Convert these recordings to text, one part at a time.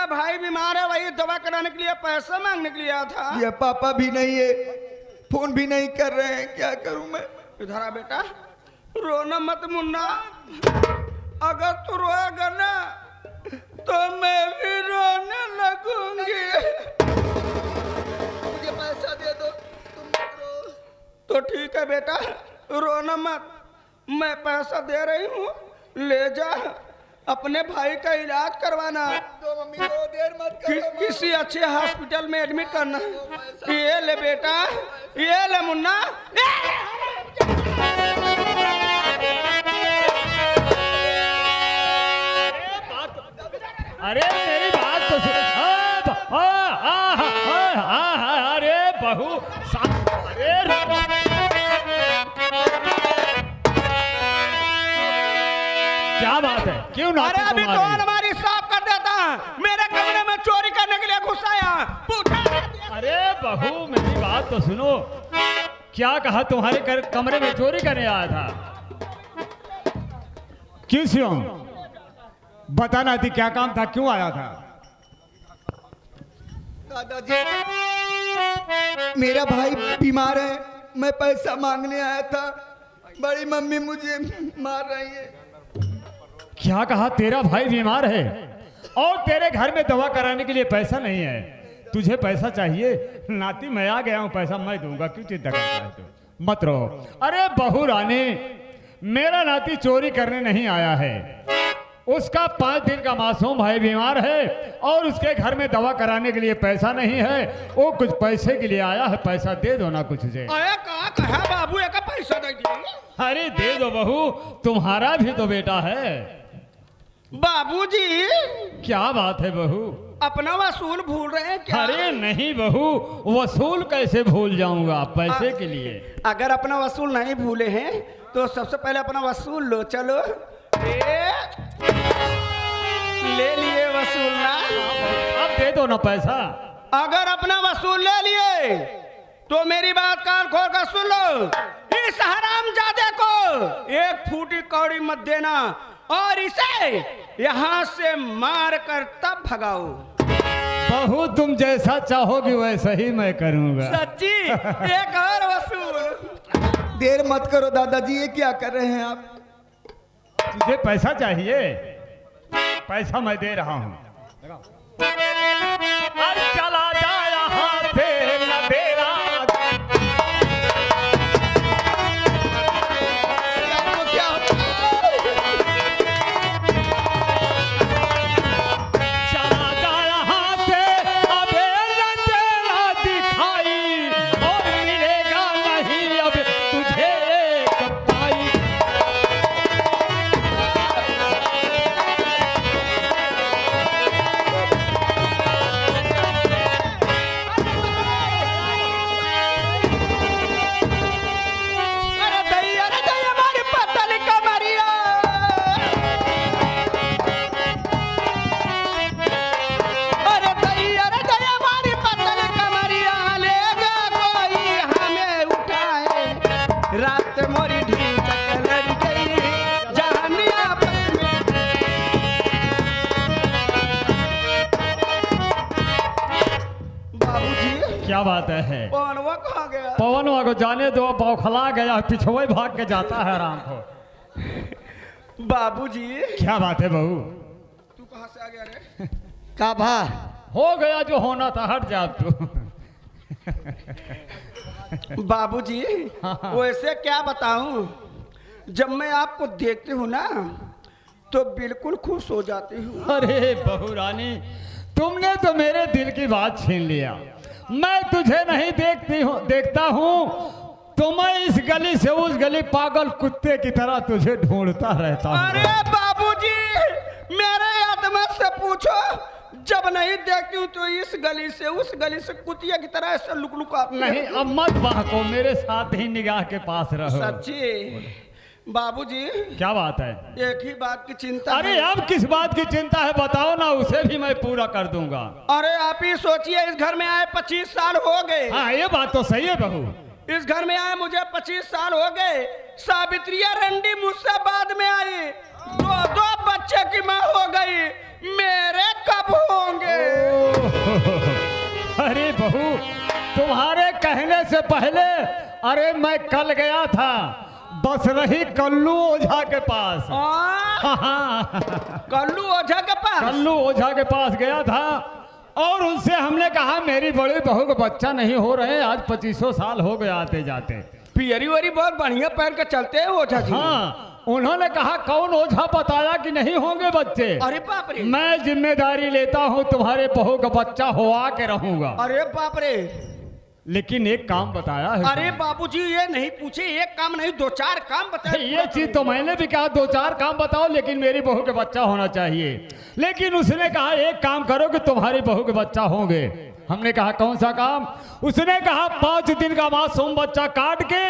भाई बीमार है, वही दवा कराने के लिए पैसा मांगने के लिए आया था। ये पापा भी नहीं है, फोन भी नहीं कर रहे हैं, क्या करूं मैं। इधर आ बेटा, रोना मत मुन्ना, अगर तू रोएगा ना तो मैं भी रोने लगूंगी। मुझे पैसा दे दो, तुम मत रो। तो ठीक है बेटा, रोना मत, मैं पैसा दे रही हूँ, ले जा अपने भाई का इलाज करवाना। दो मम्मी, दो, देर मत करो। किसी अच्छे हॉस्पिटल में एडमिट करना। ये ले बेटा, ये ले मुन्ना। अरे मेरी बात तो सुन। अरे बहू, अरे क्या बात है, क्यों ना? अरे अभी तो हमारी साफ कर देता, मेरे कमरे में चोरी करने के लिए घुसाया। अरे बहू मेरी बात तो सुनो, क्या कहा? तुम्हारे कमरे में चोरी करने आया था? क्यों बताना थी, क्या काम था, क्यों आया था? दादाजी, मेरा भाई बीमार है, मैं पैसा मांगने आया था। बड़ी मम्मी मुझे मार रही है। क्या कहा? तेरा भाई बीमार है और तेरे घर में दवा कराने के लिए पैसा नहीं है, तुझे पैसा चाहिए? नाती मैं आ गया हूं, पैसा मैं दूंगा, क्यों चिंता करता है तू? मत रो। अरे बहू रानी, मेरा नाती चोरी करने नहीं आया है, उसका 5 दिन का मासूम भाई बीमार है और उसके घर में दवा कराने के लिए पैसा नहीं है, वो कुछ पैसे के लिए आया है, पैसा दे दो ना कुछ उसे। अरे कहा बाबू, एक पैसा दे दिए। अरे दे दो बहू, तुम्हारा भी तो बेटा है। बाबूजी, क्या बात है बहू, अपना वसूल भूल रहे हैं क्या? अरे नहीं बहू, वसूल कैसे भूल जाऊंगा पैसे के लिए? अगर अपना वसूल नहीं भूले हैं तो सबसे पहले अपना वसूल लो। चलो, ले लिए वसूल ना? अब दे दो ना पैसा। अगर अपना वसूल ले लिए तो मेरी बात कान खोल कर सुन लो, इस हरामजादे को 1 फूटी कौड़ी मत देना और इसे यहाँ से मार कर तब भगाओ। बहू तुम जैसा चाहोगी वैसा ही मैं करूंगा। सच्ची? एक और वसूल। देर मत करो दादाजी, ये क्या कर रहे हैं आप? तुझे पैसा चाहिए? पैसा मैं दे रहा हूं। अरे चला जा यहाँ से, न तेरा चला जा यहाँ से, अबे न तेरा दिखाई और मिलेगा नहीं अब तुझे एक पाई। क्या बात है? पवनवा कहाँ गया? पवनवा को जाने दो, बौखला गया, पिछुए भाग के जाता है आराम को। बाबूजी, क्या बात है बहू? तू कहाँ से आ गया रे? का भा हो गया जो होना था, हट जा तू। बाबूजी, वैसे क्या बताऊं, जब मैं आपको देखती हूँ ना तो बिल्कुल खुश हो जाती हूँ। अरे बहू रानी, तुमने तो मेरे दिल की बात छीन लिया। मैं तुझे नहीं देखता हूँ तो मैं इस गली से उस गली पागल कुत्ते की तरह तुझे ढूंढता रहता हूँ। अरे बाबूजी, मेरे आत्मा से पूछो, जब नहीं देखती हूँ तो इस गली से उस गली से कुतिया की तरह ऐसे लुक आती है। नहीं, अब मत बहको, मेरे साथ ही निगाह के पास रहो। सच्ची? बाबूजी, क्या बात है? एक ही बात की चिंता अरे है। अब किस बात की चिंता है बताओ ना, उसे भी मैं पूरा कर दूंगा। अरे आप ही सोचिए, इस घर में आए 25 साल हो गए। हाँ ये बात तो सही है बहू। इस घर में आए मुझे 25 साल हो गए। सावित्रिया रंडी मुझसे बाद में आई, 2 बच्चे की माँ हो गई, मेरे कब होंगे? तुम्हारे कहने से पहले अरे मैं कल गया था बस रही कल्लू ओझा के पास। कल्लू ओझा के पास? कल्लू ओझा के पास गया था और उनसे हमने कहा मेरी बड़ी बहू का बच्चा नहीं हो रहे, आज 25 साल हो गए आते जाते। पियरी वरी बहुत बढ़िया पहन के चलते हैं ओझा जी। हाँ, उन्होंने कहा कौन ओझा बताया कि नहीं होंगे बच्चे। अरे बाप रे। मैं जिम्मेदारी लेता हूँ, तुम्हारे बहू का बच्चा हुआ के रहूंगा। अरे बाप रे। लेकिन एक काम बताया है। अरे बाबूजी ये नहीं पूछे, एक काम नहीं 2-4 काम बताए। ये चीज तो मैंने भी कहा 2-4 काम बताओ, लेकिन मेरी बहू के बच्चा होना चाहिए। लेकिन उसने कहा एक काम करो कि तुम्हारी बहू के बच्चा होंगे। हमने कहा कौन सा काम? उसने कहा 5 दिन का मासूम बच्चा काट के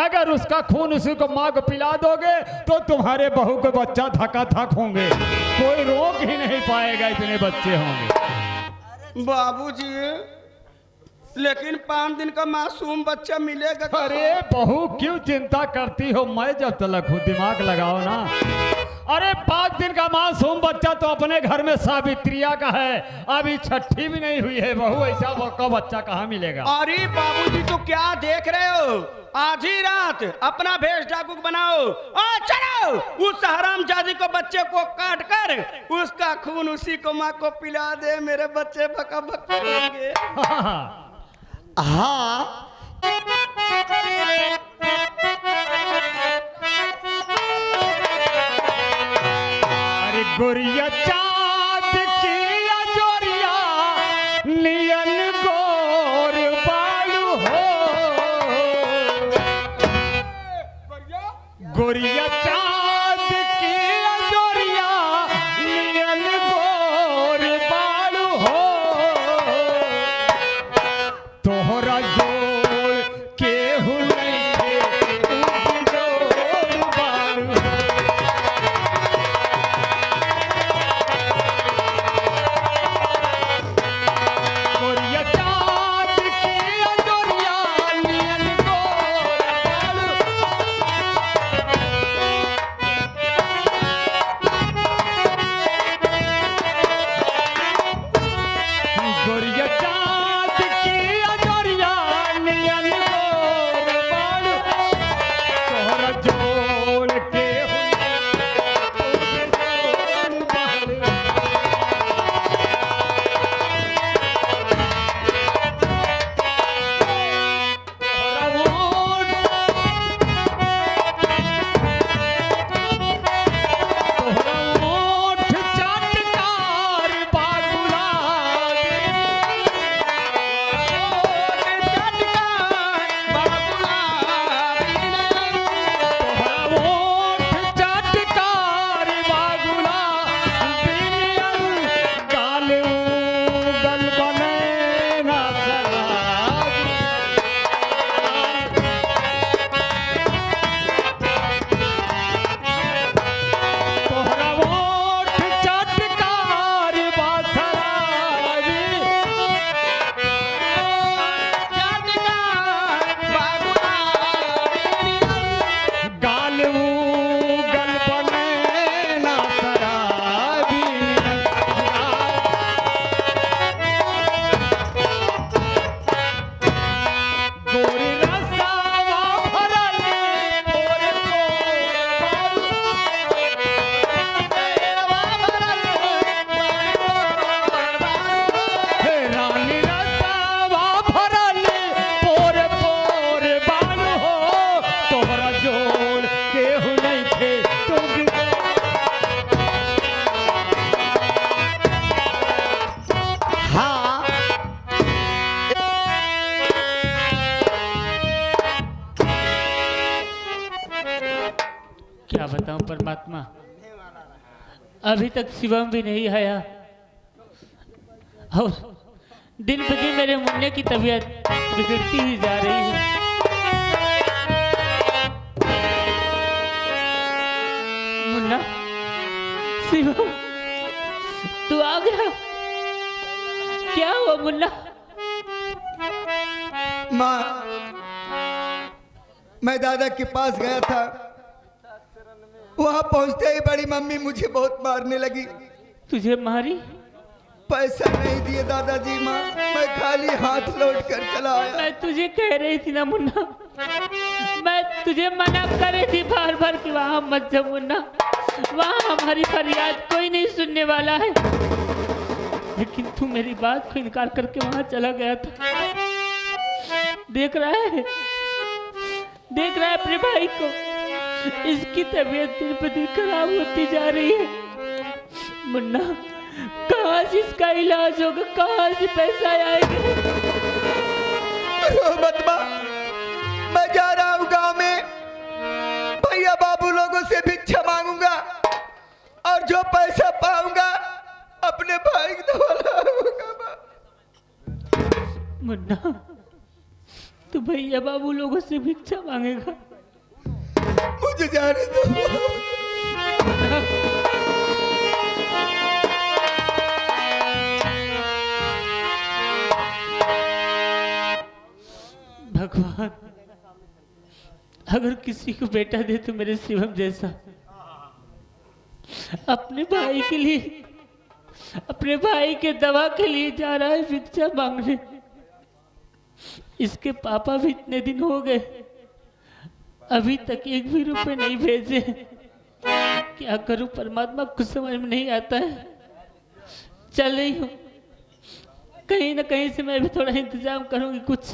अगर उसका खून उसी को माँ को पिला दोगे तो तुम्हारे बहू के बच्चा धक्का धक होंगे, कोई रोक ही नहीं पाएगा, इतने बच्चे होंगे। बाबूजी लेकिन 5 दिन का मासूम बच्चा मिलेगा? अरे बहू क्यों चिंता करती हो, मैं जब तलक हूँ, दिमाग लगाओ ना। अरे 5 दिन का मासूम बच्चा तो अपने घर में सावित्रिया का है, अभी छठी भी नहीं हुई है बहू, ऐसा का बच्चा कहाँ मिलेगा? अरे बाबूजी तो क्या देख रहे हो, आज ही रात अपना भेष ठाकुर बनाओ और चलो उस हरामजादी को बच्चे को काट कर उसका खून उसी को माँ को पिला दे, मेरे बच्चे बका बका होंगे। हाँ अरे गोरिया चाँद की अजोरिया नियन गोर बालू हो, गोरिया चाँद की अजोरिया नियन गोर बालू हो, तोहरा जोड़ केहू नहीं जोड़ बालू। गोरिया चाँद की अजोरिया नियन गोर बालू। गोरिया चाँद की अजोरिया नियन गोर बालू, तोहरा जोड़ केहू नहीं जोड़ बालू। क्या बताऊं परमात्मा, अभी तक शिवम भी नहीं आया और दिन ब दिन मेरे मुन्ने की तबीयत बिगड़ती ही जा रही है। मुन्ना, शिवम तू आ गया? क्या हुआ मुन्ना? माँ, मैं दादा के पास गया था, वहां पहुंचते ही बड़ी मम्मी मुझे बहुत मारने लगी। तुझे मारी? पैसा नहीं दिए दादाजी माँ, मैं खाली हाथ लौट कर चला आया। मैं तुझे कह रही थी ना मुन्ना, मैं तुझे मना कर रही थी बार बार कि वहां मत जा मुन्ना, वहां हमारी फरियाद कोई नहीं सुनने वाला है। लेकिन तू मेरी बात को इनकार करके वहां चला गया था। देख रहा है अपने भाई को, इसकी तबीयत दिन पर दिन खराब होती जा रही है। मुन्ना, कहाँ से इसका इलाज होगा, कहाँ से पैसा आएगा? रो मत माँ, मैं जा रहा हूँ गांव में, भैया बाबू लोगों से भिक्षा मांगूंगा और जो पैसा पाऊंगा अपने भाई की दवा लाऊंगा। मुन्ना, तू भैया बाबू लोगों से भिक्षा मांगेगा? मुझे जाने दो। भगवान, अगर किसी को बेटा दे तो मेरे शिवम जैसा, अपने भाई के लिए, अपने भाई के दवा के लिए जा रहा है भिक्षा मांगने। इसके पापा भी इतने दिन हो गए, अभी तक एक भी रुपए नहीं भेजे। क्या करूं परमात्मा, कुछ समझ में नहीं आता है। चल रही हूं, कहीं ना कहीं से मैं भी थोड़ा इंतजाम करूंगी कुछ।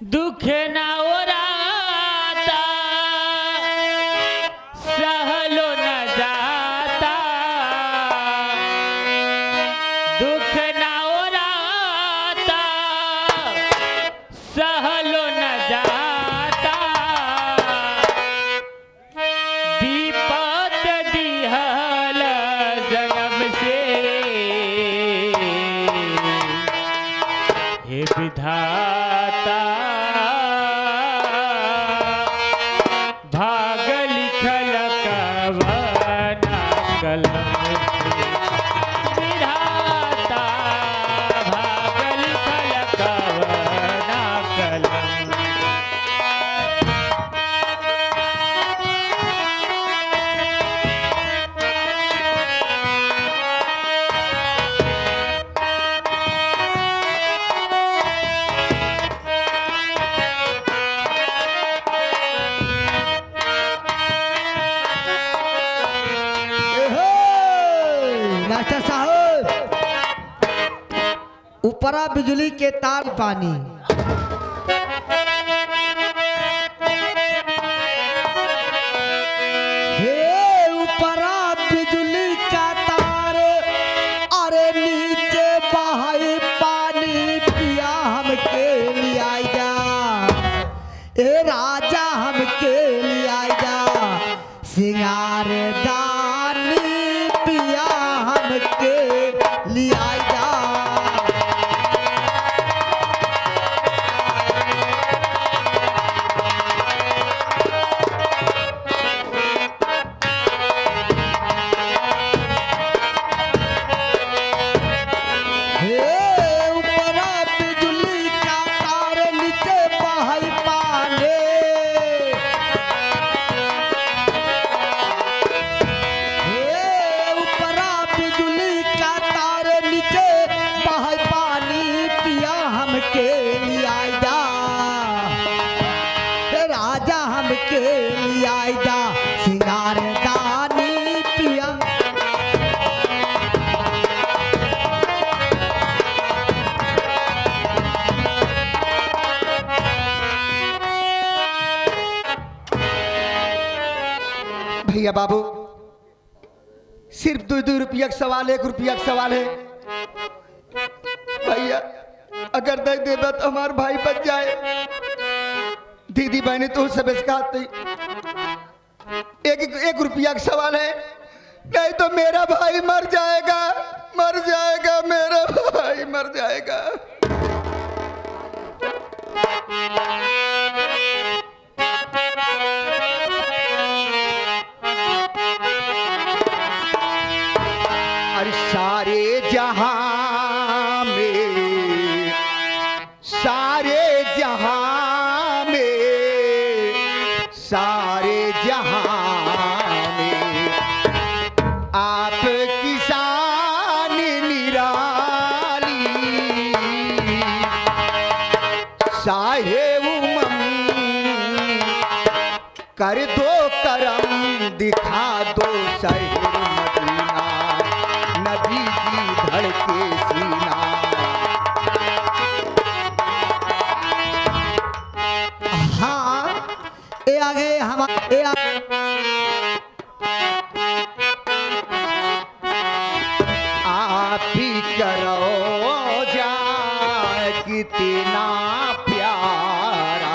दुख ना ओराता, सहलो न जाता, दुख ना ओराता, सहलो न जाता, विपत दिहल जन्म से, हे विधाता, भाग लिखल कवना कलम से, विधाता, भाग लिखल कवना कलम। मास्टर साहब, ऊपरा बिजली के तार पानी, हे ऊपरा बिजली का तार, अरे नीचे बहाई पानी, पिया हमके लिए आया, ए राजा हमके लिए आया, सिंगार दानी पिया हमके लिए आया। भैया बाबू, सिर्फ 2 रुपया का सवाल है, 1 रुपया का सवाल है। भैया अगर दे देगा तो हमारा भाई बच जाए। दीदी बहनी तो सब इसका एक रुपया का सवाल है, नहीं तो मेरा भाई मर जाएगा, मर जाएगा, मेरा भाई मर जाएगा। अरे सारे जहां में, सारे जहां में सारे जहां में आप किसान निराली साहे उमंग कर दो करम दिखा दो शहर मदीना नबी की धड़के सीना। हाँ ये आगे हम आप ही करो जाए कितना प्यारा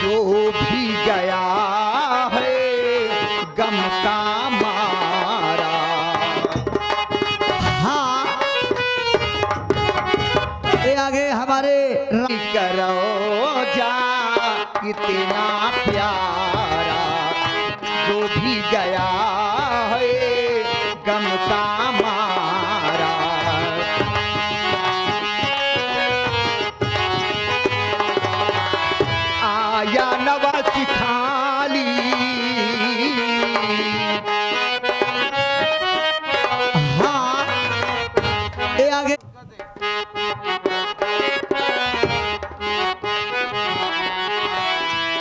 जो भी गया है गम का मारा। हाँ ये आगे हमारे करो जा कितना प्यारा जो भी गया है गम का मारा। आया नवा सिखाली हाँ ये आगे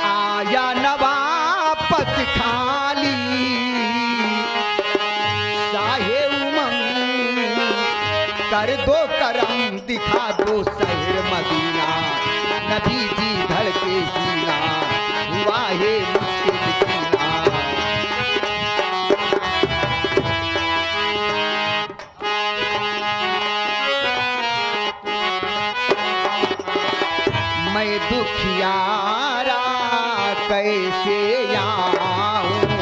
आया नवापत खाली साहे उमंग कर दो करम दिखा दो शहर मदीना नबी जी धड़के सीना हुआ है मुश्किल जीना। मैं दुखियारा कैसे आऊं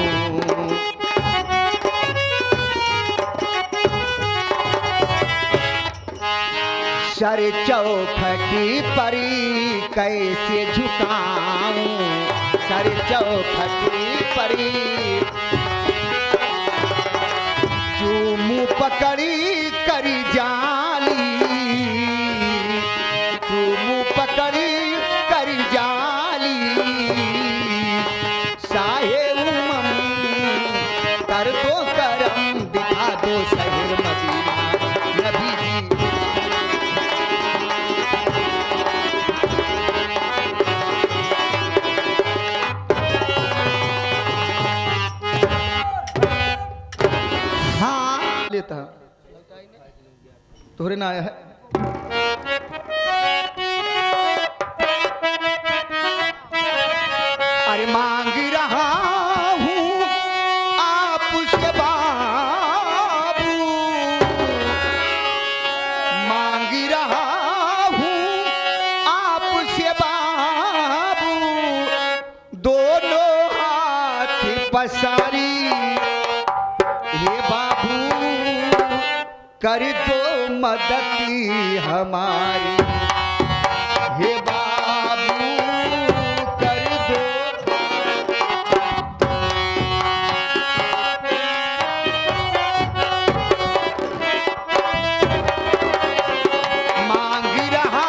सर चौखटी परी कैसे झुकाऊं सर चौखटी परी जो मुँह पकड़ी करी जाली जो मुँह पकड़ी करी जाली साहे उमंग कर दो करम दिखा दो शहर मदीना नबी जी। हाँ लेता तोहरे ना आया है अरे मांग रहा हूँ आपसे बाबू मांग रहा हूँ आपसे बाबू दोनों हाथ पसारी हे बाबू कर दो मदद हमारी हे बाबू कर दो। मांग रहा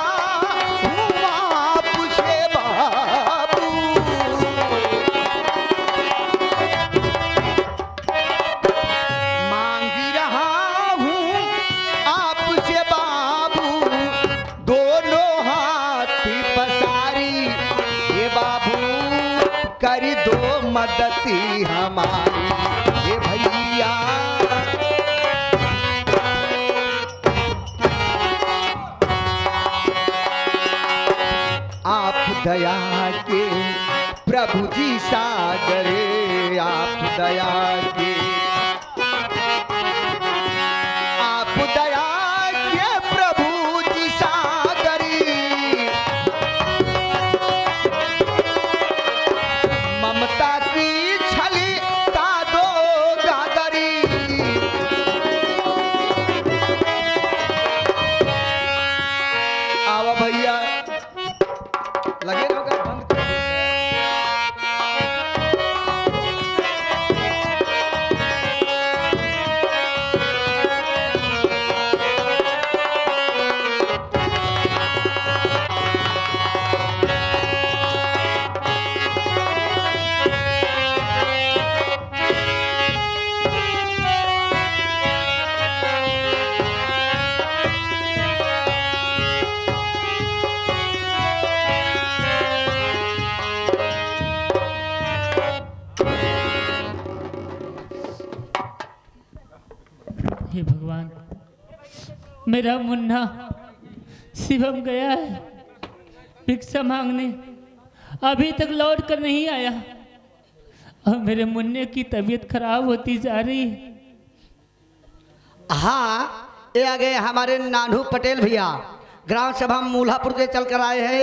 हूँ आपसे बाबू मांग रहा हूँ आपसे बाबू दोनों हाथ पसारी हे बाबू कर दो मदद हमारी हे भैया। आप दया के प्रभु जी सागरे आप दया के आप दया के प्रभु जी सागरी ममता की छली का दो गागरी आवा भैया लगे लोग बंद कर मेरा मुन्ना शिवम गया है भिक्षा मांगने, अभी तक लौट कर नहीं आया और मेरे मुन्ने की तबीयत खराब होती जा रही है। हाँ, ये आ गए हमारे नानू पटेल भैया, ग्राम सभा मूल्हापुर से चल कर आए हैं।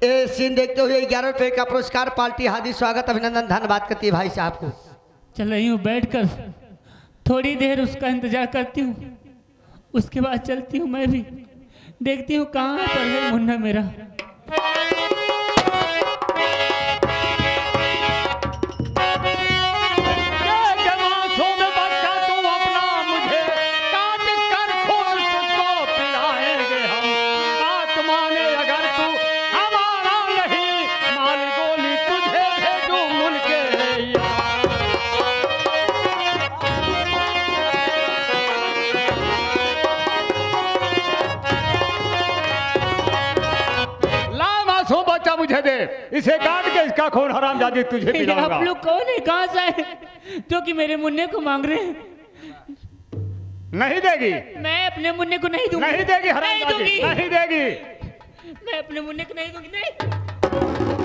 ये सीन देखते हुए 11 रुपये का पुरस्कार पार्टी हार्दिक स्वागत अभिनंदन धन्यवाद करती है भाई साहब को। चल रही हूँ, बैठ कर थोड़ी देर उसका इंतजार करती हूँ, उसके बाद चलती हूँ। मैं भी देखती हूँ कहाँ पर है मुन्ना मेरा। मुझे दे, इसे काट के इसका खून हरामजादी तुझे पिलाऊंगा। आप लोग कौन है, कहाँ से आए जो कि मेरे मुन्ने को मांग रहे हैं? नहीं देगी, मैं अपने मुन्ने को नहीं दूंगी। नहीं देगी हरामजादी, नहीं देगी। मैं अपने मुन्ने को नहीं दूंगी, नहीं।